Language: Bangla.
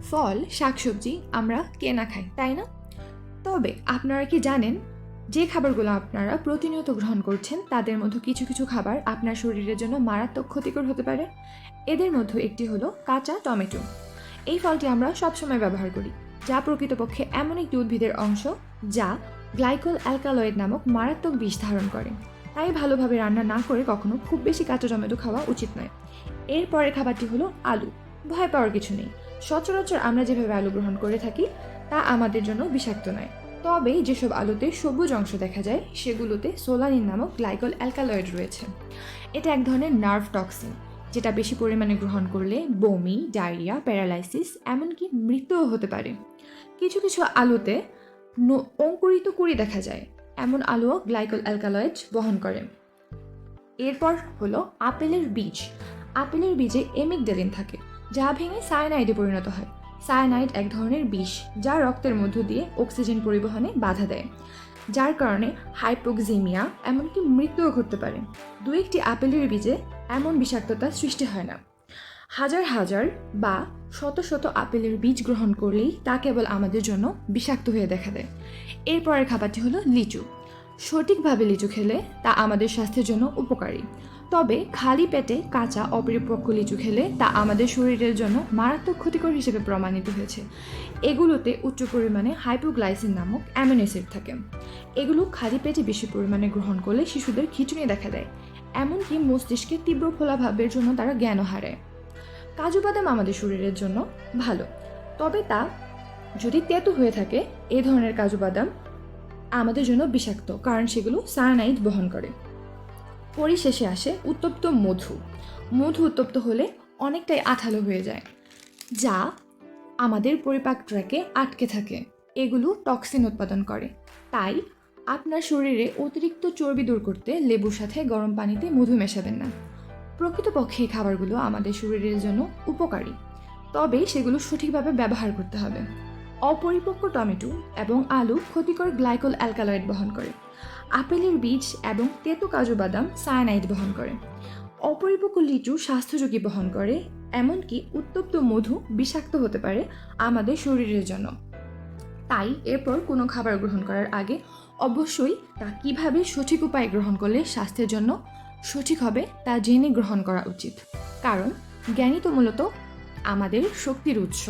ফল, শাকসবজি আমরা কেনা খাই, তাই না? তবে আপনারা কি জানেন যে খাবারগুলো আপনারা প্রতিনিয়ত গ্রহণ করছেন তাদের মধ্যে কিছু কিছু খাবার আপনার শরীরের জন্য মারাত্মক ক্ষতিকর হতে পারে? এদের মধ্যে একটি হলো কাঁচা টমেটো। এই ফলটি আমরা সবসময় ব্যবহার করি, যা প্রকৃতপক্ষে এমন একটি উদ্ভিদের অংশ যা গ্লাইকোল অ্যালকালয়েড নামক মারাত্মক বিষ ধারণ করে। তাই ভালোভাবে রান্না না করে কখনো খুব বেশি কাঁচা টমেটো খাওয়া উচিত নয়। এরপরের খাবারটি হলো আলু। ভয় পাওয়ার কিছু নেই, সচরাচর আমরা যেভাবে আলু গ্রহণ করে থাকি তা আমাদের জন্য বিষাক্ত নয়। তবে যেসব আলুতে সবুজ অংশ দেখা যায় সেগুলোতে সোলানিন নামক গ্লাইকোল অ্যালকালয়েড রয়েছে। এটা এক ধরনের নার্ভ টক্সিন, যেটা বেশি পরিমাণে গ্রহণ করলে বমি, ডায়রিয়া, প্যারালাইসিস, এমনকি মৃত্যুও হতে পারে। কিছু কিছু আলুতে অঙ্কুরিত কুঁড়ি দেখা যায়, এমন আলুও গ্লাইকোল অ্যালকালয়েড বহন করে। এরপর হলো আপেলের বীজ। আপেলের বীজে এমিগডালিন থাকে, যা ভেঙে সায়ানাইডে পরিণত হয়। সায়ানাইড এক ধরনের বিষ যা রক্তের মধ্য দিয়ে অক্সিজেন পরিবহনে বাধা দেয়, যার কারণে হাইপোক্সিমিয়া, এমনকি মৃত্যুও ঘটতে পারে। দু একটি আপেলের বীজে এমন বিষাক্ততা সৃষ্টি হয় না। হাজার হাজার বা শত শত আপেলের বীজ গ্রহণ করলেই তা কেবল আমাদের জন্য বিষাক্ত হয়ে দেখা দেয়। এরপরের খাবারটি হলো লিচু। সঠিকভাবে লিচু খেলে তা আমাদের স্বাস্থ্যের জন্য উপকারী, তবে খালি পেটে কাঁচা অপরিপক্ক লিচু খেলে তা আমাদের শরীরের জন্য মারাত্মক ক্ষতিকর হিসেবে প্রমাণিত হয়েছে। এগুলোতে উচ্চ পরিমাণে হাইপোগ্লাইসিন নামক অ্যামিনো অ্যাসিড থাকে। এগুলো খালি পেটে বেশি পরিমাণে গ্রহণ করলে শিশুদের খিঁচুনি দেখা দেয়, এমনকি মস্তিষ্কে তীব্র ফোলাভাবের জন্য তারা জ্ঞানও হারায়। কাজু বাদাম আমাদের শরীরের জন্য ভালো, তবে তা যদি তেতো হয়ে থাকে, এ ধরনের কাজু বাদাম আমাদের জন্য বিষাক্ত, কারণ সেগুলো সায়ানাইড বহন করে। পরিশেষে আসে উত্তপ্ত মধু। মধু উত্তপ্ত হলে অনেকটাই আঠালো হয়ে যায়, যা আমাদের পরিপাক ট্র্যাকে আটকে থাকে। এগুলো টক্সিন উৎপাদন করে। তাই আপনার শরীরে অতিরিক্ত চর্বি দূর করতে লেবুর সাথে গরম পানিতে মধু মেশাবেন না। প্রকৃতপক্ষে এই খাবারগুলো আমাদের শরীরের জন্য উপকারী, তবে সেগুলো সঠিকভাবে ব্যবহার করতে হবে। অপরিপক্ক টমেটো এবং আলু ক্ষতিকর গ্লাইকোল অ্যালকালয়েড বহন করে। আপেলের বীজ এবং তেতো কাজু বাদাম সায়ানাইড বহন করে। অপরিপক্ক লিচু স্বাস্থ্য ঝুঁকি বহন করে, এমনকি উত্তপ্ত মধু বিষাক্ত হতে পারে আমাদের শরীরের জন্য। তাই এরপর কোনো খাবার গ্রহণ করার আগে অবশ্যই তা কিভাবে সঠিক উপায়ে গ্রহণ করলে স্বাস্থ্যের জন্য সঠিক হবে তা জেনে গ্রহণ করা উচিত, কারণ জ্ঞানই তো মূলত আমাদের শক্তির উৎস।